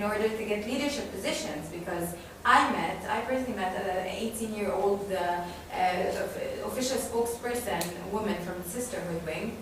order to get leadership positions, because I personally met an 18-year-old official spokesperson, a woman from the Sisterhood Wing,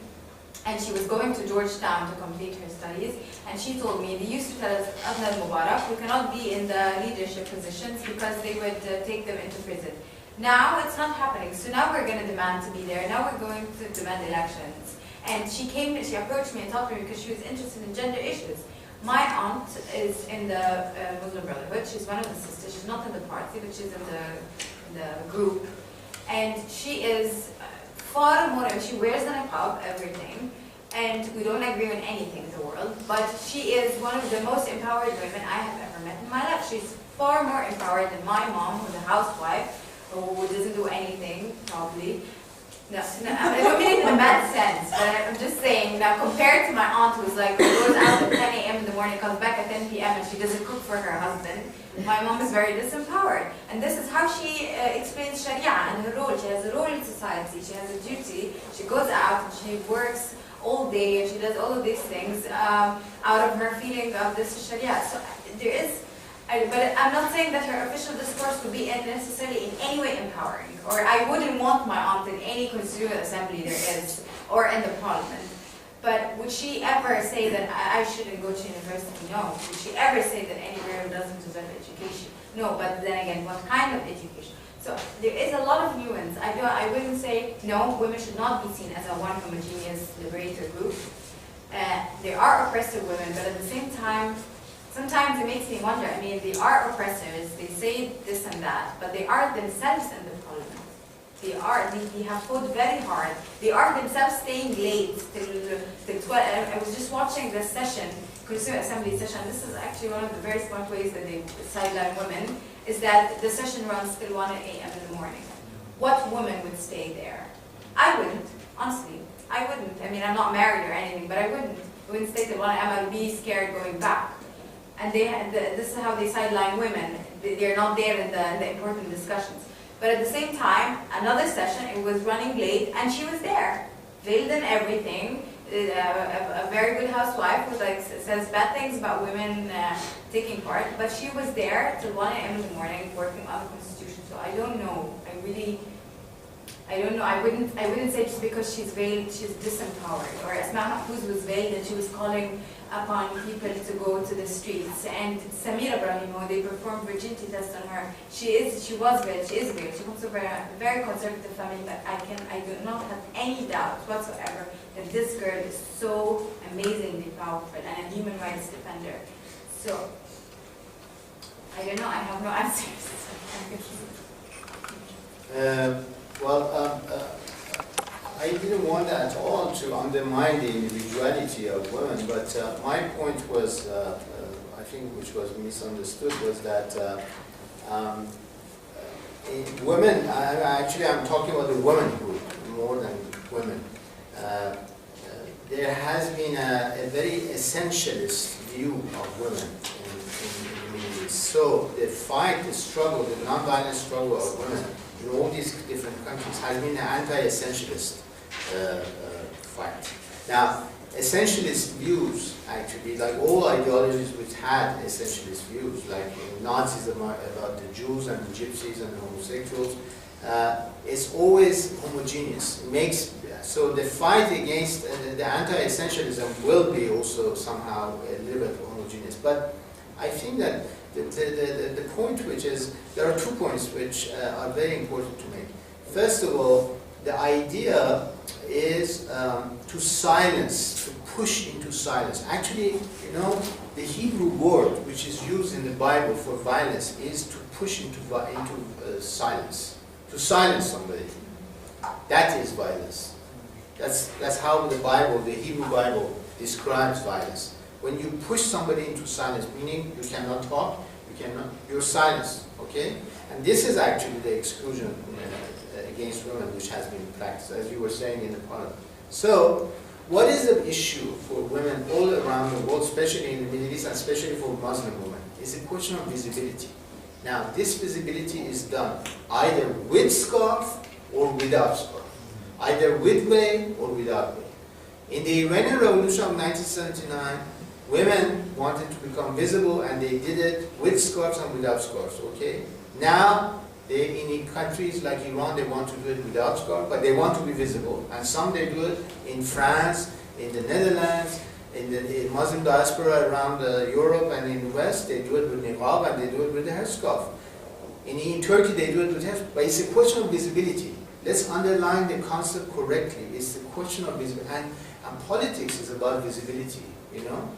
and she was going to Georgetown to complete her studies, and she told me, they used to tell us, Abna al-Mubarak, we cannot be in the leadership positions because they would take them into prison. Now it's not happening, so now we're going to demand to be there, now we're going to demand elections. And she approached me and talked to me because she was interested in gender issues. My aunt is in the Muslim Brotherhood. She's one of the sisters. She's not in the party, but she's in the group. And she is far more, she wears the niqab, everything. And we don't agree on anything in the world. But she is one of the most empowered women I have ever met in my life. She's far more empowered than my mom, who's a housewife, who doesn't do anything, probably. No, I don't mean it in a bad sense, but I'm just saying, now compared to my aunt who's like, goes out at 10 a.m. in the morning, comes back at 10 p.m. and she doesn't cook for her husband, my mom is very disempowered. And this is how she explains Sharia and her role. She has a role in society, she has a duty, she goes out and she works all day and she does all of these things out of her feeling of this Sharia. So there is, but I'm not saying that her official discourse would be necessarily in any way empowering, or I wouldn't want my aunt in any constituent assembly there is, or in the parliament. But would she ever say that I shouldn't go to university? No. Would she ever say that any girl doesn't deserve education? No, but then again, what kind of education? So there is a lot of nuance. I wouldn't say, no, women should not be seen as a one homogeneous liberator group. There are oppressive women, but at the same time, sometimes it makes me wonder, I mean, they are oppressors, they say this and that, but they are themselves in the parliament. They have fought very hard. They are themselves staying late till 12. I was just watching this session, Constituent Assembly session. This is actually one of the very smart ways that they sideline women, is that the session runs till 1 a.m. in the morning. What woman would stay there? I wouldn't, honestly. I wouldn't. I mean, I'm not married or anything, but I wouldn't stay till 1 a.m. I'd be scared going back. And this is how they sideline women. They're not there in the important discussions. But at the same time, another session, it was running late, and she was there, veiled in everything. A very good housewife who says bad things about women taking part, but she was there till 1 a.m. in the morning working on the Constitution. So I don't know. I don't know. I wouldn't say just because she's veiled, she's disempowered. Or Asma Mahfouz was veiled and she was calling upon people to go to the streets. And Samira Brahimo, they performed virginity tests on her. She was veiled. She is veiled. She comes from a very conservative family, but I do not have any doubt whatsoever that this girl is so amazingly powerful and a human rights defender. So I don't know. I have no answers. I didn't want at all to undermine the individuality of women, but my point was, I think, which was misunderstood, was that women, actually I'm talking about the womanhood more than women. There has been a very essentialist view of women in the Middle East. So the fight, the struggle, the non-violent struggle of women in all these different countries has been an anti-essentialist fight. Now, essentialist views, actually, like all ideologies which had essentialist views, like Nazism about the Jews and the Gypsies and the homosexuals, it's always homogeneous. It makes, so the fight against the anti-essentialism will be also somehow a little bit homogeneous. But I think that the point which is, there are 2 points which are very important to make. First of all, the idea is to silence, to push into silence. Actually, you know, the Hebrew word which is used in the Bible for violence is to push into silence, to silence somebody. That is violence. That's how the Bible, the Hebrew Bible, describes violence. When you push somebody into silence, meaning you cannot talk, you're silenced, okay? And this is actually the exclusion against women which has been practiced, as you were saying in the parliament. So, what is the issue for women all around the world, especially in the Middle East and especially for Muslim women? It's a question of visibility. Now, this visibility is done either with scarf or without scarf, either with veil or without veil. In the Iranian Revolution of 1979, women wanted to become visible, and they did it with scarves and without scarves, okay? Now, in countries like Iran, they want to do it without scarf, but they want to be visible. And some they do it in France, in the Netherlands, in the Muslim diaspora around Europe and in the West, they do it with niqab and they do it with the headscarf. In Turkey, they do it with headscarf. But it's a question of visibility. Let's underline the concept correctly. It's the question of visibility. And politics is about visibility, you know?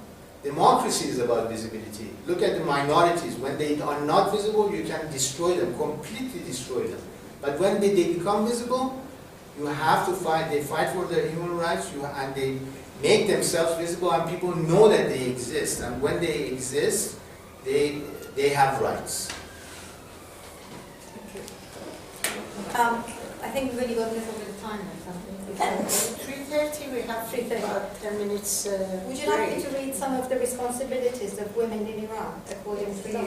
Democracy is about visibility. Look at the minorities. When they are not visible, you can destroy them, completely destroy them. But when they become visible, you have to fight. They fight for their human rights, and they make themselves visible, and people know that they exist. And when they exist, they have rights. I think we've really got a little bit of time or something. 3:30, we have 3:30. about 10 minutes. Would you like me to read some of the responsibilities of women in Iran, according to you?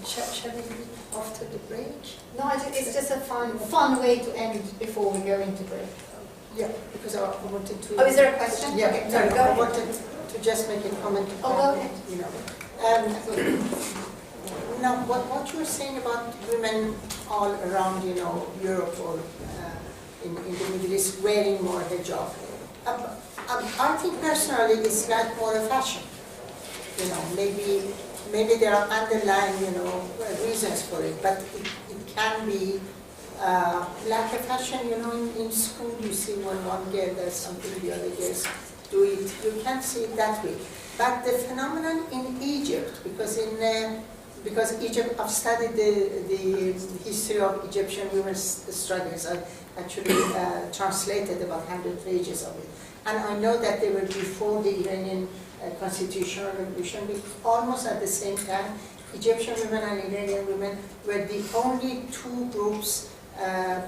Shall we read after the break? No, it's just a fun way to end before we go into break. Yeah, because I wanted to... Oh, is there a question? Yeah, Okay, sorry, go I ahead. wanted to just make a comment. Oh, go ahead. You know, now, what you were saying about women all around, you know, Europe or in the Middle East wearing more hijab, I think personally it's like more a fashion. You know, maybe there are underlying, you know, reasons for it, but it can be like a fashion. You know, in school you see when one girl does something, the other girls do it. You can't see it that way. But the phenomenon in Egypt, because Egypt, I've studied the history of Egyptian women's struggles. I actually translated about 100 pages of it. And I know that they were before the Iranian constitutional revolution, almost at the same time. Egyptian women and Iranian women were the only two groups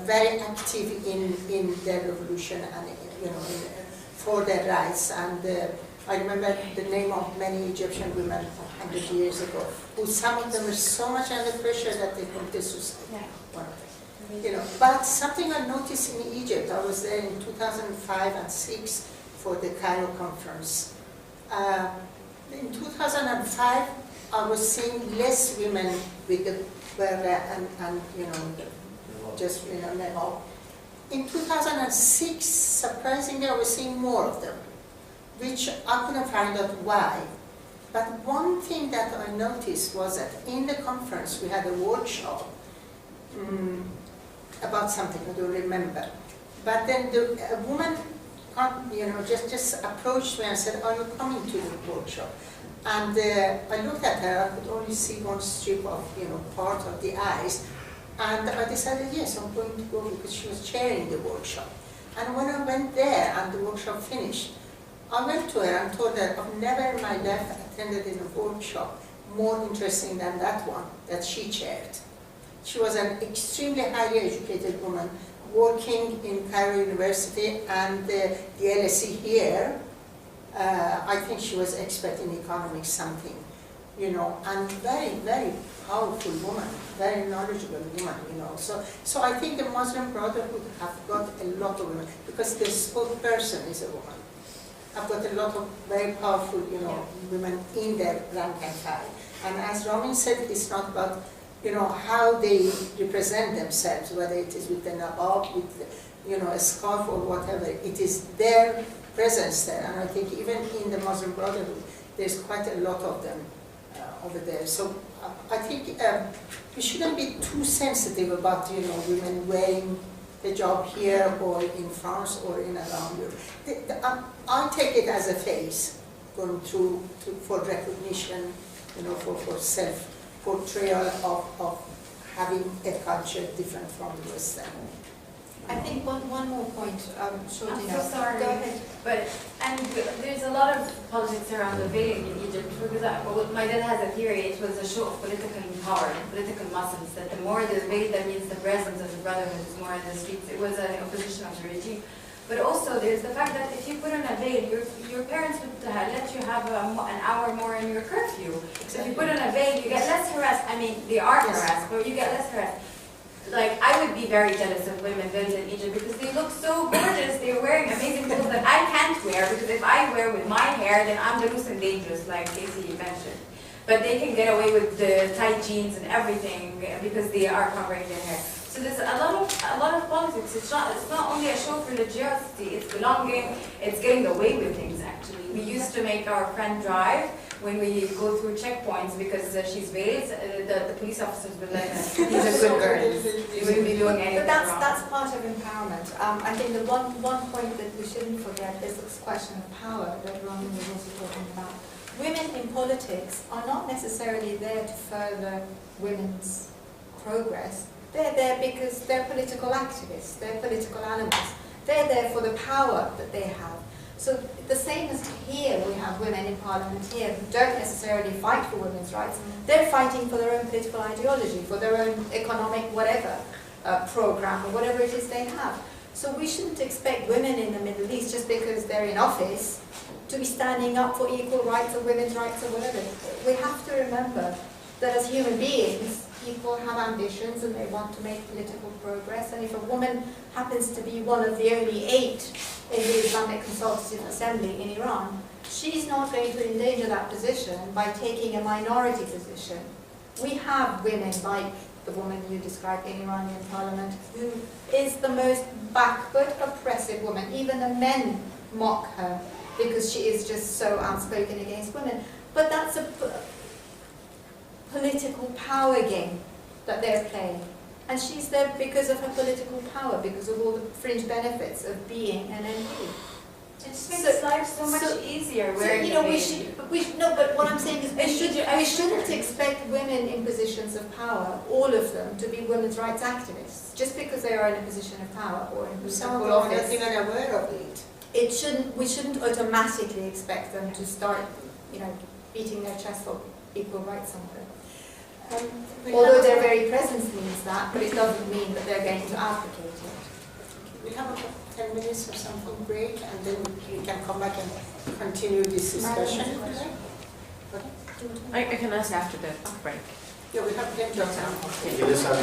very active in their revolution and, you know, for their rights. And I remember the name of many Egyptian women 100 years ago, who some of them were so much under pressure that they committed suicide. Yeah. You know, but something I noticed in Egypt, I was there in 2005 and 6 for the Cairo conference. In 2005, I was seeing less women with the burqa and you know, just, you know, niqab. In 2006, surprisingly, I was seeing more of them, which I couldn't find out why. But one thing that I noticed was that in the conference we had a workshop about something I don't remember. But then a woman, you know, just approached me and said, "Are you coming to the workshop?" And I looked at her. I could only see one strip of, you know, part of the eyes. And I decided, yes, I'm going to go, because she was chairing the workshop. And when I went there and the workshop finished, I went to her and told her, I've never in my life attended in a workshop more interesting than that one that she chaired. She was an extremely highly educated woman working in Cairo University and the LSE here. I think she was expert in economics, something, you know, and very, very powerful woman, very knowledgeable woman, you know. So I think the Muslim Brotherhood have got a lot of women, because the spokesperson is a woman. I've got a lot of very powerful, you know, women in their rank and file. And as Ramin said, it's not about, you know, how they represent themselves, whether it is with the niqab, with, you know, a scarf or whatever. It is their presence there. And I think even in the Muslim Brotherhood, there's quite a lot of them over there. So I think we shouldn't be too sensitive about, you know, women wearing the job here or in France or in around Europe. I take it as a phase going through for recognition, you know, for self-portrayal of having a culture different from the Western. I think one more point, I'm so sorry, Go ahead. but there's a lot of politics around the veiling in Egypt, because my dad has a theory. It was a show of political power, political muscles, that the more the veil, that means the presence of the brotherhood is more in the streets. It was an opposition of the regime. But also there's the fact that if you put on a veil, your parents would let you have an hour more in your curfew. Exactly. So if you put on a veil, you get less harassed. I mean, they are harassed, but you get less harassed. like, I would be very jealous of women living in Egypt because they look so gorgeous. They're wearing amazing clothes that I can't wear, because if I wear with my hair, then I'm the loose and dangerous, like Casey mentioned. But they can get away with the tight jeans and everything because they are covering their hair. So there's a lot of politics. It's not only a show for religiosity. It's belonging. It's getting away with things. Actually, we used to make our friend drive when we go through checkpoints because she's veiled. The police officers would let us. These are good girls. You wouldn't be doing anything wrong. That's part of empowerment. I think the one point that we shouldn't forget is this question of power that Roman was also talking about. Women in politics are not necessarily there to further women's progress. They're there because they're political activists, they're political animals. They're there for the power that they have. So the same as here, we have women in parliament here who don't necessarily fight for women's rights. They're fighting for their own political ideology, for their own economic whatever program or whatever it is they have. So we shouldn't expect women in the Middle East, just because they're in office, to be standing up for equal rights or women's rights or whatever. We have to remember that as human beings, people have ambitions and they want to make political progress. And if a woman happens to be one of the only 8 in the Islamic Consultative Assembly in Iran, she's not going to endanger that position by taking a minority position. We have women like the woman you described in Iranian parliament, who is the most backward, oppressive woman. Even the men mock her because she is just so outspoken against women. But that's a political power game that they're playing. And she's there because of her political power, because of all the fringe benefits of being an MP. It just makes life so much easier. You know, but what I'm saying is we shouldn't expect women in positions of power, all of them, to be women's rights activists just because they are in a position of power or in political office. Some of them are not even aware of it. We shouldn't automatically expect them to start, you know, beating their chest for equal rights somewhere. Although their very presence means that, but it doesn't mean that they're going to advocate it. We have about 10 minutes or something break, and then we can come back and continue this discussion. I can ask after the break. Yeah, we have plenty of time. Okay, let's have